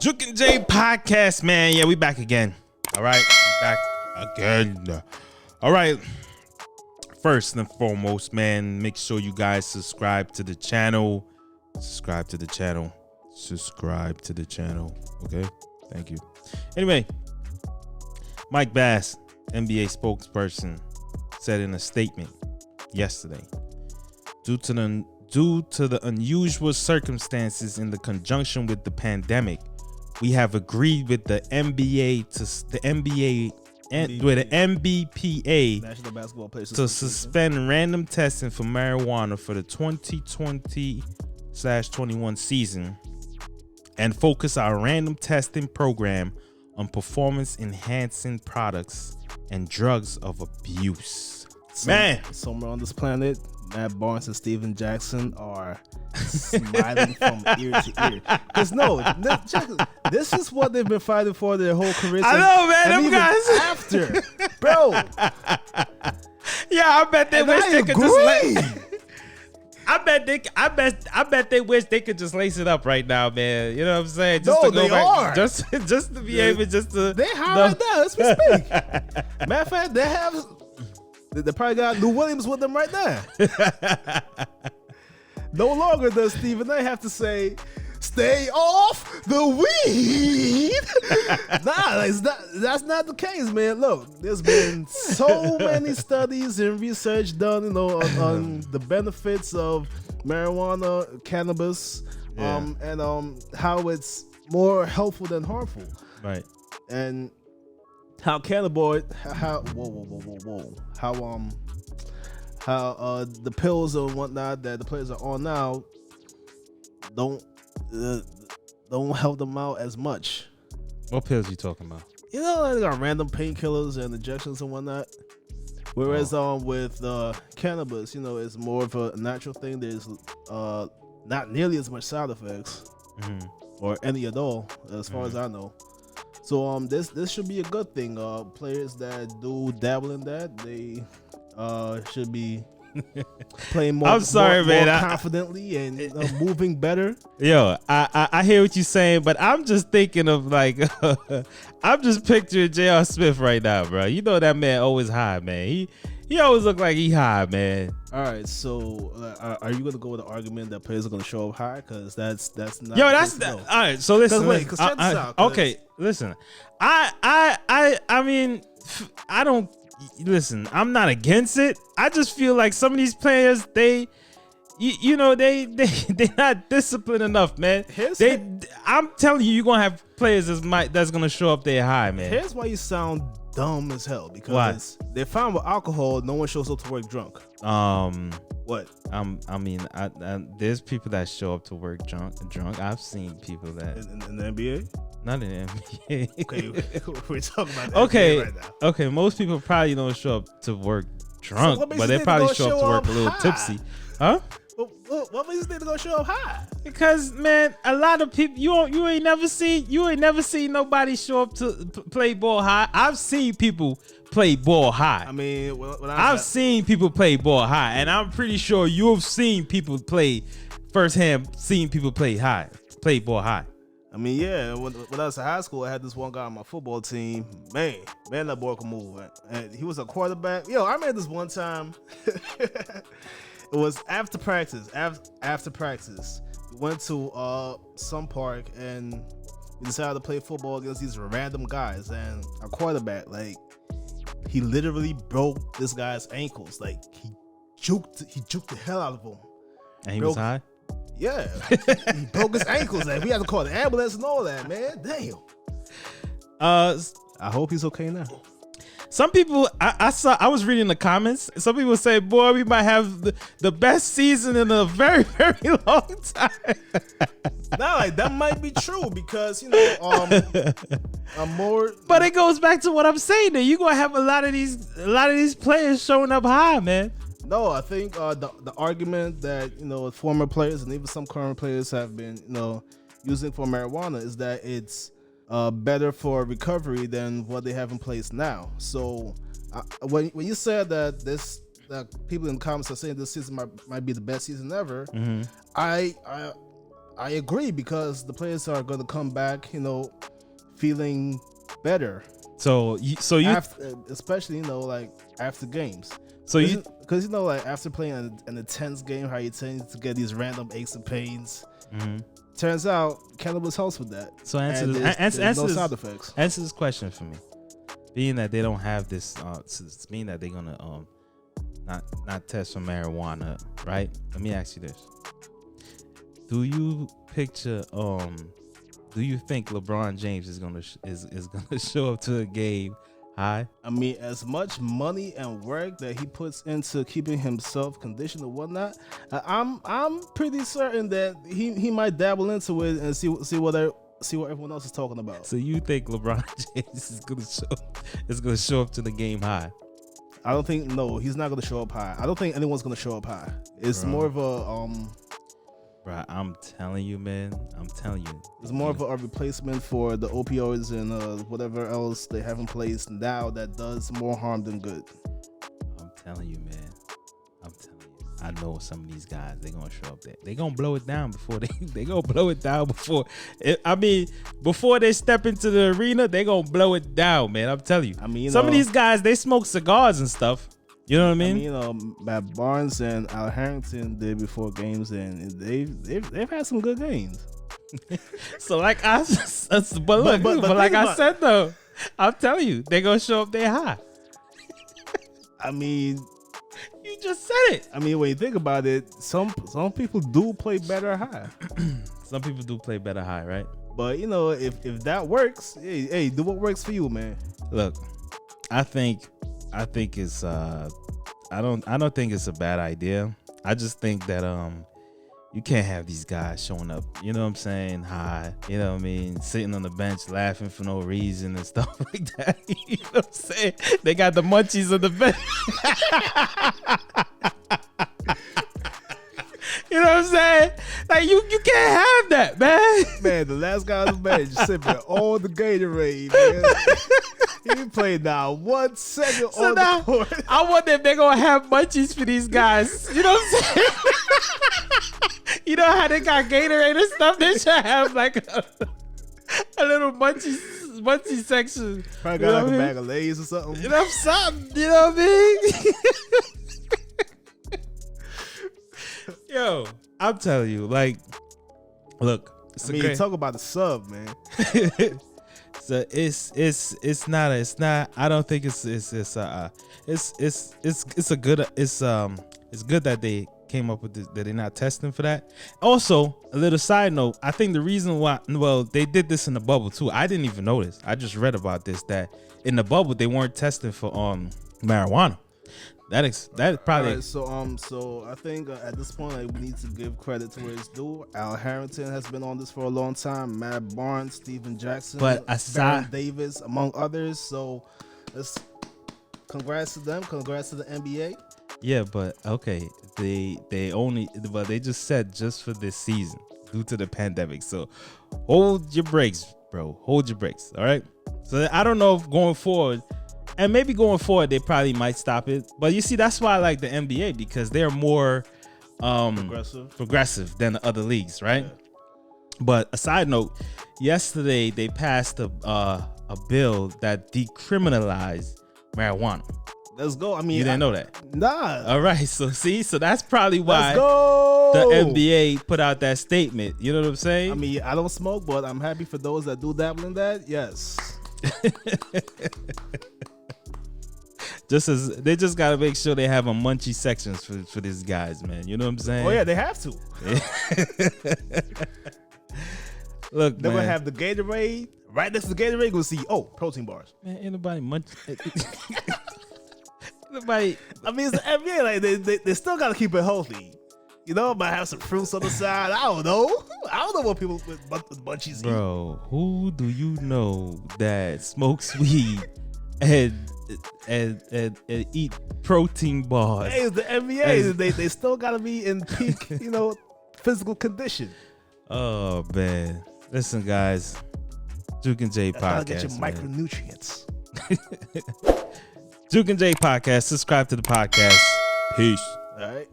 Juke and J podcast, man. Yeah, we back again. All right, we back again. All right. First and foremost, man, make sure you guys subscribe to the channel. Subscribe to the channel. Okay, thank you. Anyway, Mike Bass, NBA spokesperson, said in a statement yesterday, due to the unusual circumstances in the conjunction with the pandemic, we have agreed with the NBA with the NBPA National Basketball Players to suspend random testing for marijuana for the 2020/21 season and focus our random testing program on performance-enhancing products and drugs of abuse. Somewhere on this planet, Matt Barnes and Steven Jackson are smiling from ear to ear. Because this is what they've been fighting for their whole career. I know, man. And Them guys after, bro. Yeah, I bet they wish they could agree. just I bet they wish they could just lace it up right now, man. You know what I'm saying? Just No, to go they back, are. just to be able just to. They high right now as we speak. Matter of fact, they probably got Lou Williams with them right now. No longer does Stephen A have to say, "Stay off the weed." That's not the case, man. Look, there's been so many studies and research done, on the benefits of marijuana, cannabis, and how it's more helpful than harmful. Right. And how cannabinoid, how the pills and whatnot that the players are on now don't help them out as much. What pills you talking about? Like they got random painkillers and injections and whatnot. Whereas with cannabis, it's more of a natural thing. There's not nearly as much side effects, or any at all, as far as I know. So this should be a good thing. Players that do dabble in that, they should be playing more. I'm sorry, more man. Confidently and moving better. Yo, I hear what you're saying, but I'm just thinking of I'm just picturing J.R. Smith right now, bro. You know that man always high, man. He always look like he high, man. All right, so are you gonna go with the argument that players are gonna show up high? Because that's not. Yo, that's all right. So listen, check this out. Okay, listen. I mean, I don't listen. I'm not against it. I just feel like some of these players, they not disciplined enough, man. I'm telling you, you're gonna have players that's gonna show up there high, man. Here's why you sound dumb as hell, because they're fine with alcohol. No one shows up to work drunk. What? I mean, there's people that show up to work drunk. I've seen people that in the NBA. Not in the NBA. Okay, we're talking about the okay. NBA right now. Okay, most people probably don't show up to work drunk, So what makes but you they think probably they're show gonna up to show work up a little high? tipsy, huh? What makes you think they're gonna show up high? Because man, a lot of people you ain't never seen nobody show up to play ball high. I've seen people play ball high. I mean, I've seen people play ball high, and I'm pretty sure you've seen people play firsthand. Seen people play ball high. I mean, yeah. When I was in high school, I had this one guy on my football team. Man, that boy could move. And he was a quarterback. Yo, I remember this one time. It was after practice. After practice, we went to some park and we decided to play football against these random guys. And our quarterback, he literally broke this guy's ankles. He juked the hell out of him. And he was high. Yeah, he broke his ankles. We had to call the ambulance and all that, man. Damn. I hope he's okay now. Some people, I was reading the comments. Some people say, "Boy, we might have the best season in a very, very long time." That might be true because I'm more. But it goes back to what I'm saying. That you're gonna have a lot of these players showing up high, man. No, I think the argument that former players and even some current players have been using for marijuana is that it's better for recovery than what they have in place now. So when you said that people in the comments are saying this season might be the best season ever, I I agree because the players are going to come back, feeling better. So you Especially like after games. So you because like after playing an intense game, how you tend to get these random aches and pains. Mm-hmm. Turns out cannabis helps with that. So there's no side effects. Answer this question for me. Being that they don't have this, mean that they're gonna not test for marijuana, right? Let me ask you this: Do you picture Do you think LeBron James is gonna show up to a game high? I mean, as much money and work that he puts into keeping himself conditioned and whatnot, I'm pretty certain that he might dabble into it and see what everyone else is talking about. So you think LeBron James is gonna show up to the game high? I don't think. No, he's not gonna show up high. I don't think anyone's gonna show up high. It's more of a Bro, I'm telling you, man. It's more of a replacement for the opioids and whatever else they have in place now that does more harm than good. I'm telling you, man. I know some of these guys, they're going to show up there. They're going to blow it down before they going to blow it down before. Before they step into the arena, they're going to blow it down, man. I'm telling you. I mean, some of these guys, they smoke cigars and stuff. You know what I mean? Matt Barnes and Al Harrington did before games, and they've had some good games. So like I said though, I'm telling you, they're gonna show up there high. I mean, you just said it. I mean, when you think about it, some people do play better high. Some people do play better high, right? But if that works, hey, do what works for you, man. Look, I think it's I don't think it's a bad idea. I just think that you can't have these guys showing up, you know what I'm saying, high, you know what I mean, sitting on the bench laughing for no reason and stuff like that. You know what I'm saying? They got the munchies on the bench. You know what I'm saying? Like you can't have that, man. Man, the last guy on the bench sipping all the Gatorade, man. He played now 1 second on the court. I wonder if they're gonna have munchies for these guys. You know what I'm saying? You know how they got Gatorade and stuff? They should have like a little munchie section. Probably got like a bag of Lay's or something. You know something? You know what I mean? Yo, I'm telling you, like, look. Talk about the sub, man. So it's not. I don't think it's good that they came up with this, that they're not testing for that. Also, a little side note, I think the reason why, well, they did this in the bubble too. I didn't even know this. I just read about this, that in the bubble they weren't testing for marijuana. That probably. Right, so I think at this point, we need to give credit to where it's due. Al Harrington has been on this for a long time. Matt Barnes, Steven Jackson, Baron Davis, among others. So, congrats to them. Congrats to the NBA. Yeah, but okay, they just said just for this season due to the pandemic. So, hold your brakes, bro. Hold your brakes. All right. So I don't know if going forward. And maybe going forward, they probably might stop it. But you see, that's why I like the NBA, because they're more progressive than the other leagues, right? Yeah. But a side note, yesterday they passed a bill that decriminalized marijuana. Let's go. I mean, you didn't know that? Nah. All right. So that's probably why the NBA put out that statement. You know what I'm saying? I mean, I don't smoke, but I'm happy for those that do dabble in that. Yes. They just gotta make sure they have a munchie sections for these guys, man. You know what I'm saying? Oh yeah, they have to. Look, they're gonna have the Gatorade right next to the Gatorade. Gonna see protein bars. Man, ain't nobody munch. Nobody. I mean, it's the NBA. Like they still gotta keep it healthy. You know, might have some fruits on the side. I don't know what people with munchies eat. Bro, who do you know that smokes weed and eat protein bars? Hey, it's the NBA. They still gotta be in peak, physical condition. Oh man, listen, guys, Juke and Jay podcast. Gotta get your micronutrients. Juke and Jay podcast. Subscribe to the podcast. Peace. All right.